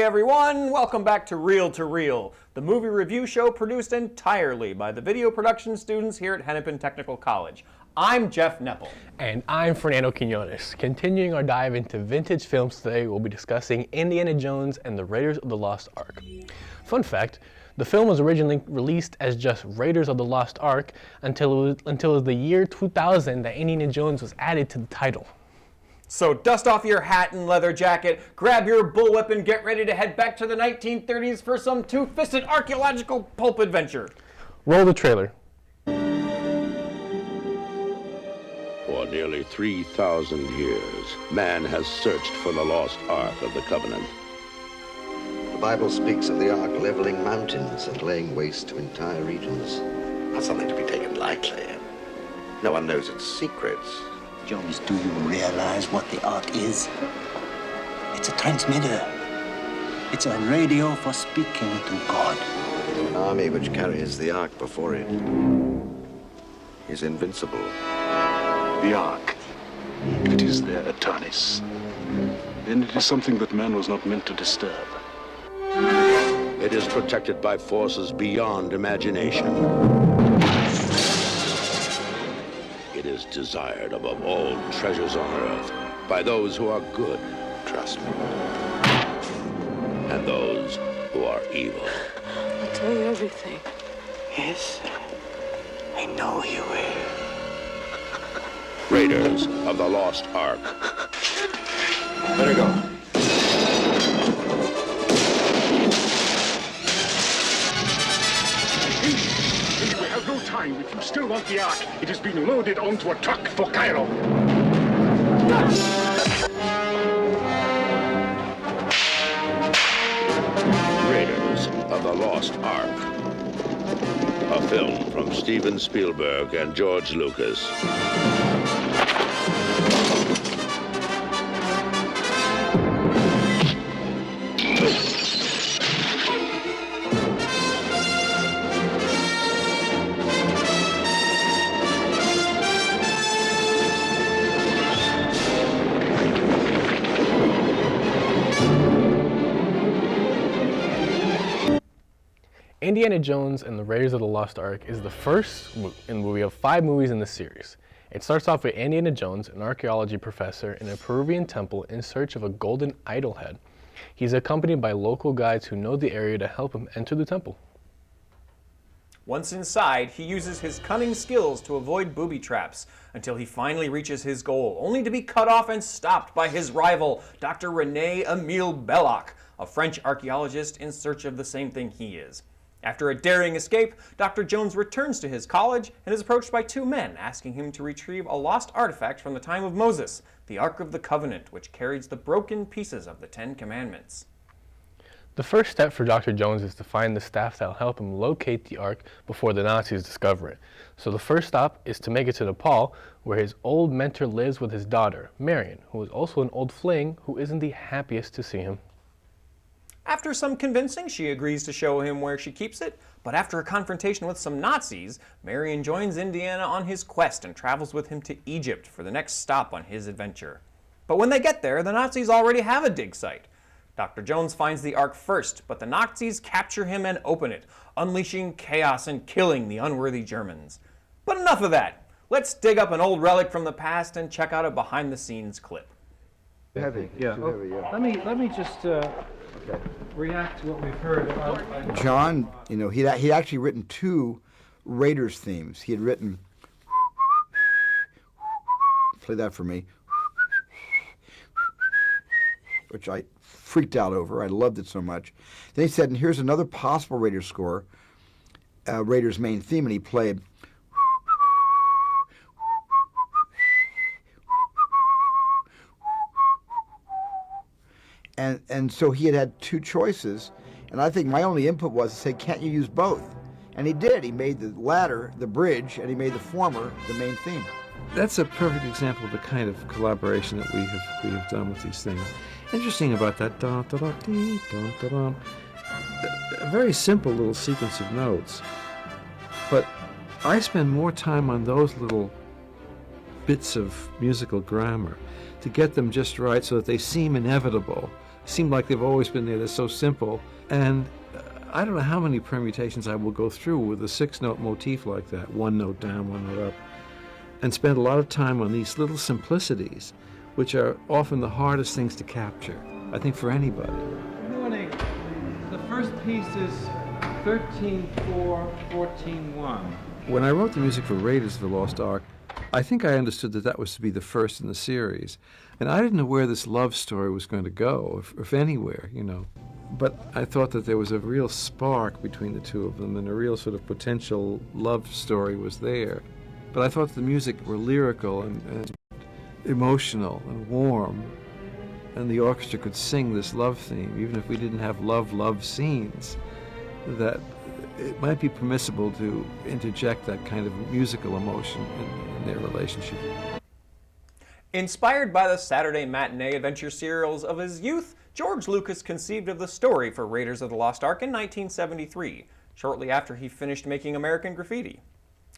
everyone! Welcome back to Reel, the movie review show produced entirely by the video production students here at Hennepin Technical College. I'm Jeff Neppel. And I'm Fernando Quinones. Continuing our dive into vintage films today, we'll be discussing Indiana Jones and the Raiders of the Lost Ark. Fun fact, the film was originally released as just Raiders of the Lost Ark until it was the year 2000 that Indiana Jones was added to the title. So dust off your hat and leather jacket, grab your bullwhip and get ready to head back to the 1930s for some two-fisted archaeological pulp adventure. Roll the trailer. For nearly 3,000 years, man has searched for the lost Ark of the Covenant. The Bible speaks of the Ark leveling mountains and laying waste to entire regions. Not something to be taken lightly. No one knows its secrets. Jones, do you realize what the Ark is? It's a transmitter. It's a radio for speaking to God. An army which carries the Ark before it is invincible. The Ark. If it is their Adonis, then it is something that man was not meant to disturb. It is protected by forces beyond imagination. It is desired above all treasures on earth by those who are good, Trust me. and those who are evil. I'll tell you everything. Yes, I know you will. Raiders of the Lost Ark. Let her go. We have no time. If you still want the Ark, it is being loaded onto a truck for Cairo. Raiders of the Lost Ark. A film from Steven Spielberg and George Lucas. Indiana Jones and the Raiders of the Lost Ark is the first movie of 5 movies in the series. It starts off with Indiana Jones, an archaeology professor in a Peruvian temple in search of a golden idol head. He's accompanied by local guides who know the area to help him enter the temple. Once inside, he uses his cunning skills to avoid booby traps until he finally reaches his goal, only to be cut off and stopped by his rival, Dr. René-Émile Belloc, a French archaeologist in search of the same thing he is. After a daring escape, Dr. Jones returns to his college and is approached by 2 men asking him to retrieve a lost artifact from the time of Moses, the Ark of the Covenant, which carries the broken pieces of the 10 Commandments. The first step for Dr. Jones is to find the staff that will help him locate the Ark before the Nazis discover it. So the first stop is to make it to Nepal, where his old mentor lives with his daughter, Marion, who is also an old fling who isn't the happiest to see him. After some convincing, she agrees to show him where she keeps it, but after a confrontation with some Nazis, Marion joins Indiana on his quest and travels with him to Egypt for the next stop on his adventure. But when they get there, the Nazis already have a dig site. Dr. Jones finds the Ark first, but the Nazis capture him and open it, unleashing chaos and killing the unworthy Germans. But enough of that. Let's dig up an old relic from the past and check out a behind-the-scenes clip. Heavy. Yeah. Too heavy, yeah. Let me just react to what we've heard. John, you know, he'd actually written 2 Raiders themes. He had written, play that for me, which I freaked out over. I loved it so much. Then he said, and here's another possible Raiders score, Raiders main theme, and he played. And so he had 2 choices, and I think my only input was to say, can't you use both? And he did. He made the latter the bridge, and he made the former the main theme. That's a perfect example of the kind of collaboration that we have done with these things. Interesting about that, da da da dee, da da da. A very simple little sequence of notes, but I spend more time on those little bits of musical grammar to get them just right so that they seem inevitable seem like they've always been there. They're so simple. And I don't know how many permutations I will go through with a 6-note motif like that, 1 note down, 1 note up, and spend a lot of time on these little simplicities, which are often the hardest things to capture, I think, for anybody. Good morning. The first piece is 13-4, 14-1. When I wrote the music for Raiders of the Lost Ark, I think I understood that that was to be the first in the series. And I didn't know where this love story was going to go, if anywhere, you know. But I thought that there was a real spark between the two of them, and a real sort of potential love story was there. But I thought the music were lyrical and emotional and warm, and the orchestra could sing this love theme, even if we didn't have love scenes, that it might be permissible to interject that kind of musical emotion in their relationship. Inspired by the Saturday matinee adventure serials of his youth, George Lucas conceived of the story for Raiders of the Lost Ark in 1973, shortly after he finished making American Graffiti.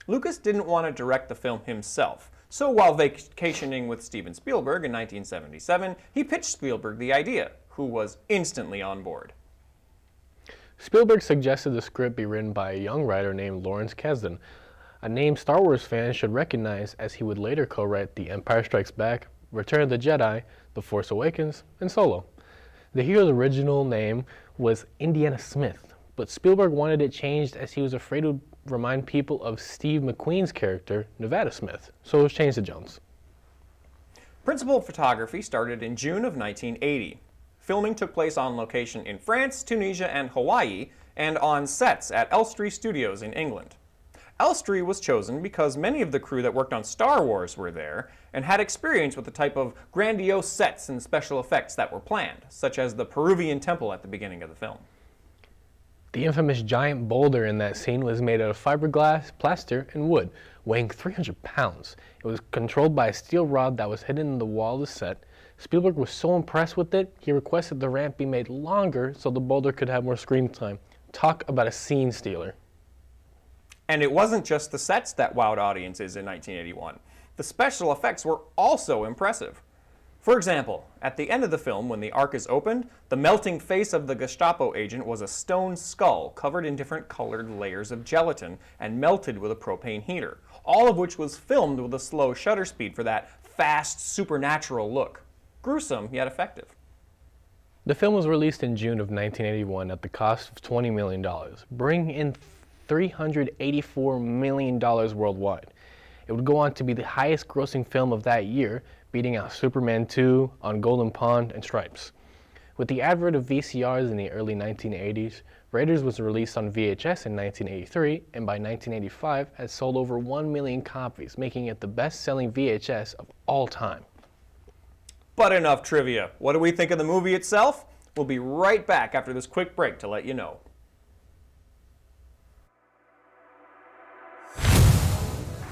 Lucas didn't want to direct the film himself, so while vacationing with Steven Spielberg in 1977, he pitched Spielberg the idea, who was instantly on board. Spielberg suggested the script be written by a young writer named Lawrence Kasdan, a name Star Wars fans should recognize, as he would later co-write The Empire Strikes Back, Return of the Jedi, The Force Awakens, and Solo. The hero's original name was Indiana Smith, but Spielberg wanted it changed as he was afraid it would remind people of Steve McQueen's character, Nevada Smith, so it was changed to Jones. Principal photography started in June of 1980. Filming took place on location in France, Tunisia, and Hawaii, and on sets at Elstree Studios in England. Elstree was chosen because many of the crew that worked on Star Wars were there and had experience with the type of grandiose sets and special effects that were planned, such as the Peruvian temple at the beginning of the film. The infamous giant boulder in that scene was made out of fiberglass, plaster, and wood, weighing 300 pounds. It was controlled by a steel rod that was hidden in the wall of the set. Spielberg was so impressed with it, he requested the ramp be made longer so the boulder could have more screen time. Talk about a scene stealer. And it wasn't just the sets that wowed audiences in 1981. The special effects were also impressive. For example, at the end of the film, when the Ark is opened, the melting face of the Gestapo agent was a stone skull covered in different colored layers of gelatin and melted with a propane heater, all of which was filmed with a slow shutter speed for that fast, supernatural look. Gruesome, yet effective. The film was released in June of 1981 at the cost of $20 million, bringing in $384 million worldwide. It would go on to be the highest grossing film of that year, beating out Superman 2, On Golden Pond, and Stripes. With the advent of VCRs in the early 1980s, Raiders was released on VHS in 1983, and by 1985 had sold over 1 million copies, making it the best-selling VHS of all time. But enough trivia. What do we think of the movie itself? We'll be right back after this quick break to let you know.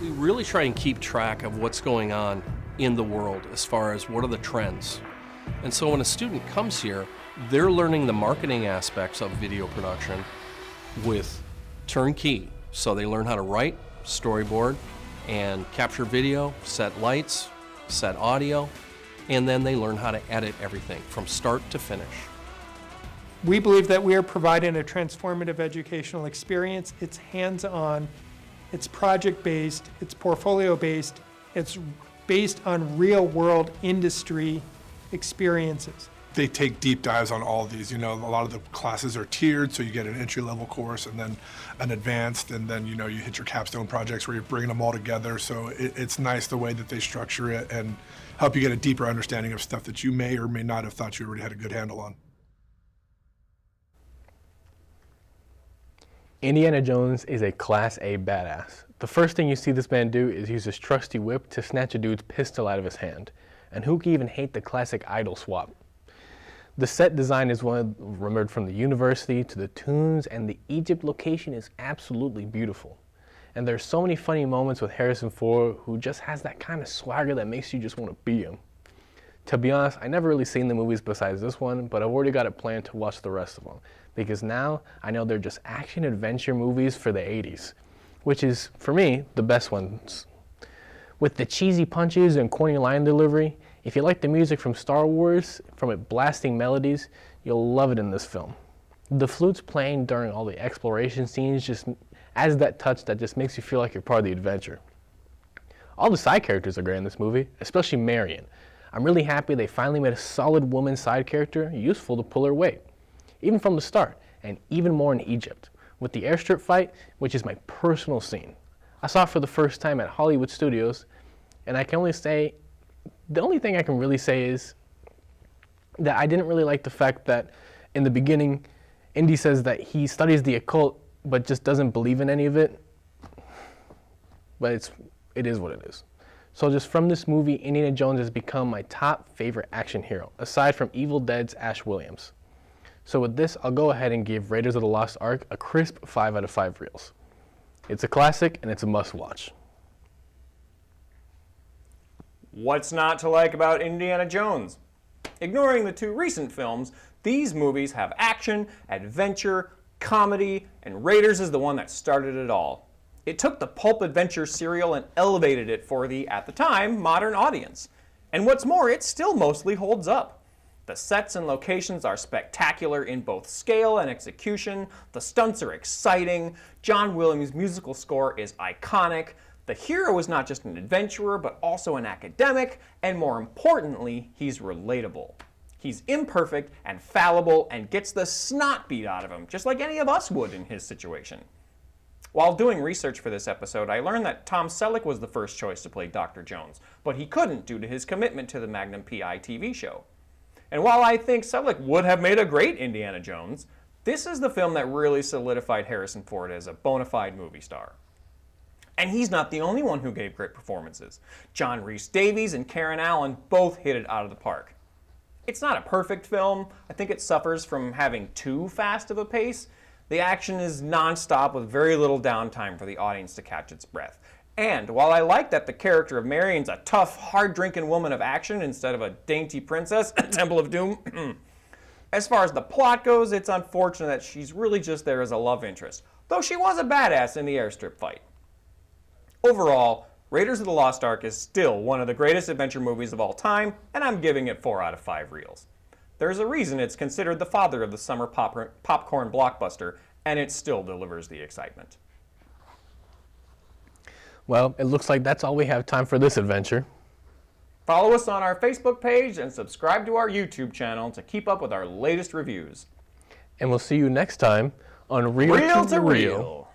We really try and keep track of what's going on in the world as far as what are the trends. And so when a student comes here, they're learning the marketing aspects of video production with turnkey. So they learn how to write, storyboard, and capture video, set lights, set audio, and then they learn how to edit everything from start to finish. We believe that we are providing a transformative educational experience. It's hands-on, it's project-based, it's portfolio-based, it's based on real-world industry experiences. They take deep dives on all of these. You know, a lot of the classes are tiered, so you get an entry-level course and then an advanced, and then, you know, you hit your capstone projects where you're bringing them all together. So it's nice the way that they structure it and help you get a deeper understanding of stuff that you may or may not have thought you already had a good handle on. Indiana Jones is a Class A badass. The first thing you see this man do is use his trusty whip to snatch a dude's pistol out of his hand. And who can even hate the classic idol swap? The set design is one remembered from the university to the tunes, and the Egypt location is absolutely beautiful. And there's so many funny moments with Harrison Ford, who just has that kind of swagger that makes you just want to be him. To be honest, I never really seen the movies besides this one, but I've already got it planned to watch the rest of them, because now I know they're just action-adventure movies for the 80s, which is, for me, the best ones. With the cheesy punches and corny line delivery, If you like the music from Star Wars, from its blasting melodies, you'll love it in this film. The flutes playing during all the exploration scenes just adds that touch that just makes you feel like you're part of the adventure. All the side characters are great in this movie, especially Marion. I'm really happy they finally made a solid woman side character useful to pull her weight, even from the start, and even more in Egypt, with the airstrip fight, which is my personal scene. I saw it for the first time at Hollywood Studios, and I can only say, the only thing I can really say is that I didn't really like the fact that in the beginning, Indy says that he studies the occult, but just doesn't believe in any of it. But it is what it is. So just from this movie, Indiana Jones has become my top favorite action hero, aside from Evil Dead's Ash Williams. So with this, I'll go ahead and give Raiders of the Lost Ark a crisp 5 out of 5 reels. It's a classic and it's a must-watch. What's not to like about Indiana Jones? Ignoring the 2 recent films, these movies have action, adventure, comedy, and Raiders is the one that started it all. It took the pulp adventure serial and elevated it for the, at the time, modern audience. And what's more, it still mostly holds up. The sets and locations are spectacular in both scale and execution, the stunts are exciting, John Williams' musical score is iconic, the hero is not just an adventurer, but also an academic, and more importantly, he's relatable. He's imperfect and fallible and gets the snot beat out of him, just like any of us would in his situation. While doing research for this episode, I learned that Tom Selleck was the first choice to play Dr. Jones, but he couldn't due to his commitment to the Magnum P.I. TV show. And while I think Selleck would have made a great Indiana Jones, this is the film that really solidified Harrison Ford as a bona fide movie star. And he's not the only one who gave great performances. John Rhys-Davies and Karen Allen both hit it out of the park. It's not a perfect film. I think it suffers from having too fast of a pace. The action is non-stop with very little downtime for the audience to catch its breath. And while I like that the character of Marion's a tough, hard-drinking woman of action instead of a dainty princess at Temple of Doom, as far as the plot goes, it's unfortunate that she's really just there as a love interest, though she was a badass in the airstrip fight. Overall, Raiders of the Lost Ark is still one of the greatest adventure movies of all time, and I'm giving it 4 out of 5 reels. There's a reason it's considered the father of the summer popcorn blockbuster, and it still delivers the excitement. Well, it looks like that's all we have time for this adventure. Follow us on our Facebook page and subscribe to our YouTube channel to keep up with our latest reviews. And we'll see you next time on Reel to Reel.